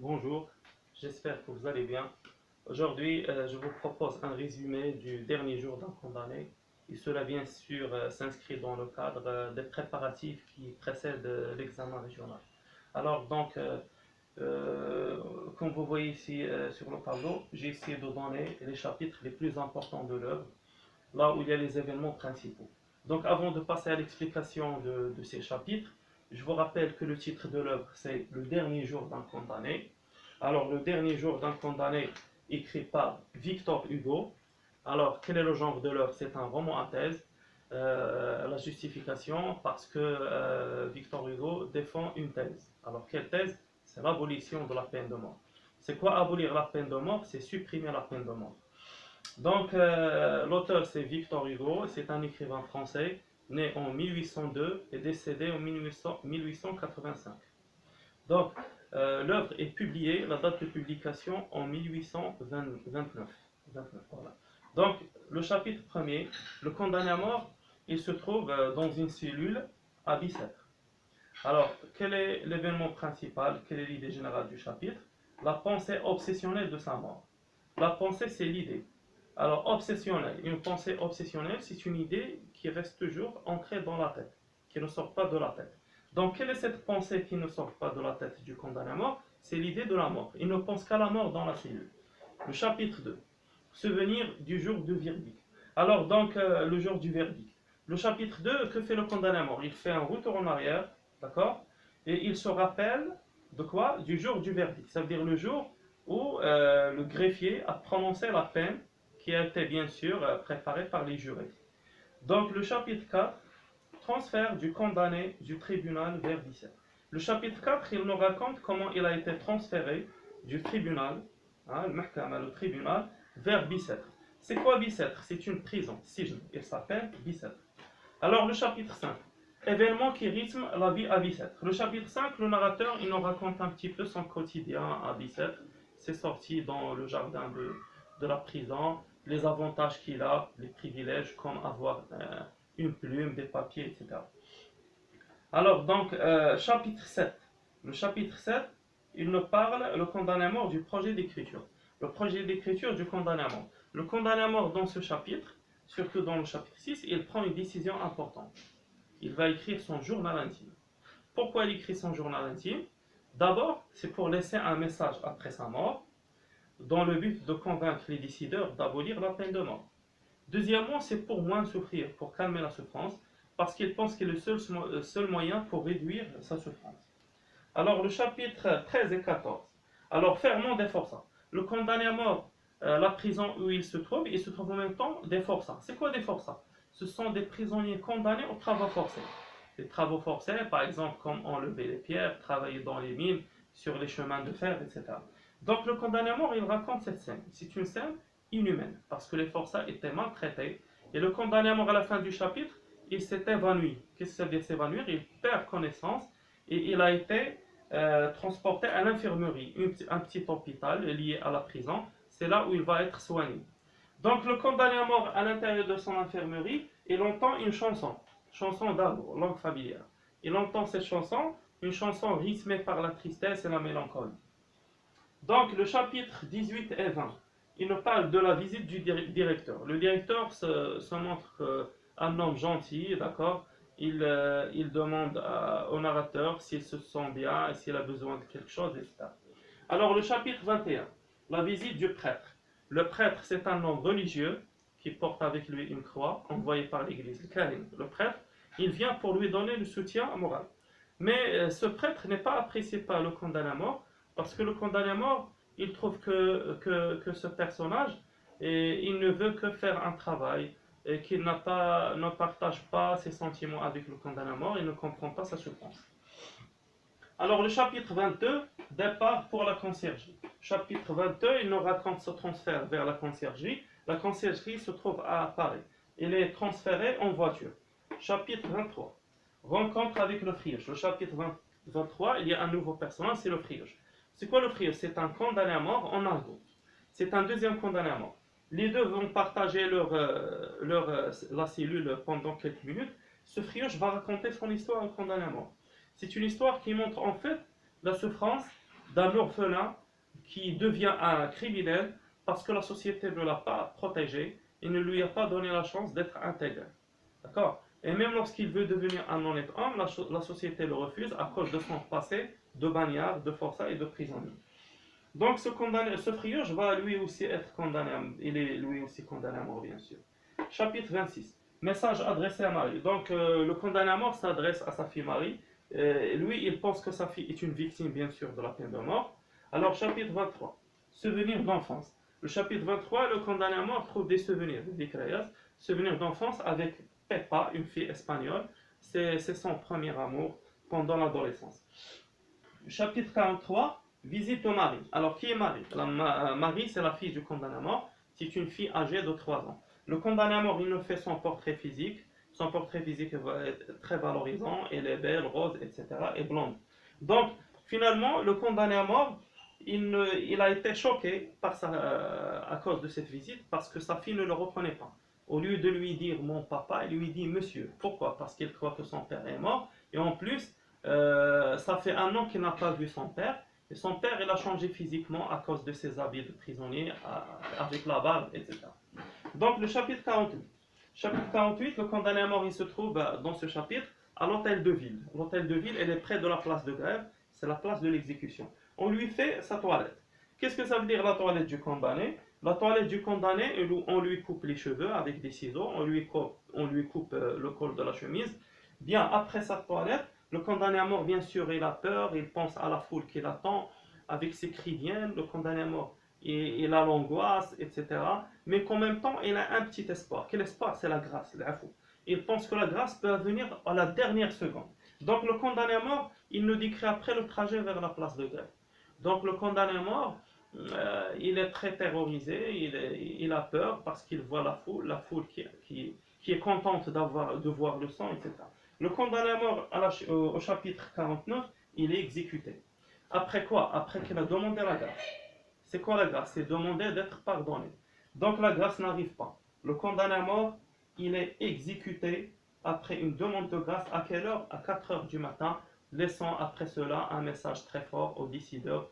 Bonjour, j'espère que vous allez bien. Aujourd'hui, je vous propose un résumé du dernier jour d'un condamné. Et cela, bien sûr, s'inscrit dans le cadre des préparatifs qui précèdent l'examen régional. Alors, donc, comme vous voyez ici sur le tableau, j'ai essayé de donner les chapitres les plus importants de l'œuvre, là où il y a les événements principaux. Donc, avant de passer à l'explication de ces chapitres, je vous rappelle que le titre de l'œuvre, c'est Le dernier jour d'un condamné. Alors, Le dernier jour d'un condamné, écrit par Victor Hugo. Alors, quel est le genre de l'œuvre? C'est un roman à thèse. La justification, parce que Victor Hugo défend une thèse. Alors, quelle thèse? C'est l'abolition de la peine de mort. C'est quoi abolir la peine de mort? C'est supprimer la peine de mort. Donc, l'auteur, c'est Victor Hugo. C'est un écrivain français, né en 1802 et décédé en 1885. Donc, l'œuvre est publiée, la date de publication en 1829. Voilà. Donc, le chapitre premier, le condamné à mort, il se trouve dans une cellule à Bicêtre. Alors, quel est l'événement principal? Quelle est l'idée générale du chapitre? La pensée obsessionnelle de sa mort. La pensée, c'est l'idée. Alors, obsessionnelle, une pensée obsessionnelle, c'est une idée qui reste toujours ancrée dans la tête, qui ne sort pas de la tête. Donc, quelle est cette pensée qui ne sort pas de la tête du condamné à mort? C'est l'idée de la mort. Il ne pense qu'à la mort dans la cellule. Le chapitre 2, souvenir du jour du verdict. Alors, donc, le jour du verdict. Le chapitre 2, que fait le condamné à mort? Il fait un retour en arrière, d'accord? Et il se rappelle de quoi? Du jour du verdict. Ça veut dire le jour où le greffier a prononcé la peine qui a été bien sûr préparée par les jurés. Donc, le chapitre 4, transfert du condamné du tribunal vers Bicêtre. Le chapitre 4, il nous raconte comment il a été transféré du tribunal, le tribunal, vers Bicêtre. C'est quoi Bicêtre? C'est une prison, Sijn, il s'appelle Bicêtre. Alors le chapitre 5, événements qui rythment la vie à Bicêtre. Le chapitre 5, le narrateur, il nous raconte un petit peu son quotidien à Bicêtre, ses sorties dans le jardin de la prison, les avantages qu'il a, les privilèges comme avoir une plume, des papiers, etc. Alors, donc, chapitre 7. Le chapitre 7, il nous parle, le condamné à mort, du projet d'écriture. Le projet d'écriture du condamné à mort. Le condamné à mort, dans ce chapitre, surtout dans le chapitre 6, il prend une décision importante. Il va écrire son journal intime. Pourquoi il écrit son journal intime? D'abord, c'est pour laisser un message après sa mort, dans le but de convaincre les décideurs d'abolir la peine de mort. Deuxièmement, c'est pour moins souffrir, pour calmer la souffrance, parce qu'il pense que c'est le seul moyen pour réduire sa souffrance. Alors, le chapitre 13 et 14. Alors, ferment des forçats. Le condamné à mort, la prison où il se trouve en même temps des forçats. C'est quoi des forçats? Ce sont des prisonniers condamnés aux travaux forcés. Les travaux forcés, par exemple, comme enlever les pierres, travailler dans les mines, sur les chemins de fer, etc. Donc, le condamné à mort, il raconte cette scène. C'est une scène inhumaine, parce que les forçats étaient maltraités. Et le condamné à mort, à la fin du chapitre, il s'est évanoui. Qu'est-ce que ça veut dire s'évanouir? Il perd connaissance et il a été transporté à l'infirmerie, un petit hôpital lié à la prison. C'est là où il va être soigné. Donc le condamné à mort, à l'intérieur de son infirmerie, il entend une chanson d'amour, langue familière. Il entend cette chanson, une chanson rythmée par la tristesse et la mélancolie. Donc le chapitre 18 et 20, il nous parle de la visite du directeur. Le directeur se montre un homme gentil, d'accord? Il demande au narrateur s'il se sent bien et s'il a besoin de quelque chose, etc. Alors le chapitre 21, la visite du prêtre. Le prêtre, c'est un homme religieux qui porte avec lui une croix envoyée par l'église. Le prêtre, il vient pour lui donner le soutien moral. Mais ce prêtre n'est pas apprécié par le condamné à mort, parce que le condamné à mort, il trouve que ce personnage, il ne veut que faire un travail, et qu'il ne partage pas ses sentiments avec le condamné à mort, il ne comprend pas sa souffrance. Alors le chapitre 22, départ pour la conciergerie. Chapitre 22, il nous raconte ce transfert vers la conciergerie. La conciergerie se trouve à Paris. Il est transféré en voiture. Chapitre 23, rencontre avec le friauge. Le chapitre 23, il y a un nouveau personnage, c'est le friauge. C'est quoi le friauge? C'est un condamné à mort en argot. C'est un deuxième condamné à mort. Les deux vont partager la cellule pendant quelques minutes. Ce friauge va raconter son histoire au condamné à mort. C'est une histoire qui montre en fait la souffrance d'un orphelin qui devient un criminel parce que la société ne l'a pas protégé et ne lui a pas donné la chance d'être intégré. D'accord? Et même lorsqu'il veut devenir un honnête homme, la société le refuse à cause de son passé de bagnard, de forçat et de prisonnier. Donc ce friurge va lui aussi être condamné, il est lui aussi condamné à mort bien sûr. Chapitre 26. Message adressé à Marie. Donc le condamné à mort s'adresse à sa fille Marie. Lui, il pense que sa fille est une victime bien sûr de la peine de mort. Alors chapitre 23. Souvenirs d'enfance. Le chapitre 23, le condamné à mort trouve des souvenirs, des créas, souvenirs d'enfance avec Pepa, une fille espagnole. C'est son premier amour pendant l'adolescence. Chapitre 43, visite de Marie. Alors, qui est Marie? Marie, c'est la fille du condamné à mort. C'est une fille âgée de 3 ans. Le condamné à mort, il nous fait son portrait physique. Son portrait physique est très valorisant. Elle est belle, rose, etc. et blonde. Donc, finalement, le condamné à mort, il a été choqué à cause de cette visite parce que sa fille ne le reconnaît pas. Au lieu de lui dire mon papa, il lui dit monsieur. Pourquoi? Parce qu'il croit que son père est mort. Et en plus, ça fait 1 an qu'il n'a pas vu son père. Et son père, il a changé physiquement à cause de ses habits de prisonnier, avec la barbe, etc. Donc, le chapitre 48. Chapitre 48, le condamné à mort, il se trouve dans ce chapitre à l'hôtel de ville. L'hôtel de ville, elle est près de la place de grève. C'est la place de l'exécution. On lui fait sa toilette. Qu'est-ce que ça veut dire la toilette du condamné? La toilette du condamné, on lui coupe les cheveux avec des ciseaux, on lui coupe le col de la chemise. Bien après sa toilette, le condamné à mort, bien sûr, il a peur, il pense à la foule qui l'attend, avec ses cris viennent, le condamné à mort, il a l'angoisse, etc. Mais qu'en même temps, il a un petit espoir. Quel espoir? C'est la grâce, l'afou. Il pense que la grâce peut venir à la dernière seconde. Donc le condamné à mort, il nous décrit après le trajet vers la place de grève. Donc le condamné à mort, il est très terrorisé, il a peur parce qu'il voit la foule qui est contente de voir le sang, etc. Le condamné à mort au chapitre 49, il est exécuté. Après quoi? Après qu'il a demandé la grâce. C'est quoi la grâce? C'est demander d'être pardonné. Donc la grâce n'arrive pas. Le condamné à mort, il est exécuté après une demande de grâce. À quelle heure? À 4 heures du matin, laissant après cela un message très fort aux décideurs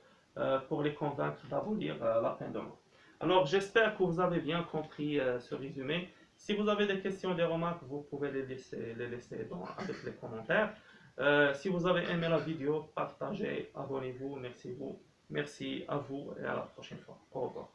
pour les convaincre d'abolir la peine de mort. Alors j'espère que vous avez bien compris ce résumé. Si vous avez des questions, des remarques, vous pouvez les laisser avec les commentaires. Si vous avez aimé la vidéo, partagez, abonnez-vous, merci à vous et à la prochaine fois. Au revoir.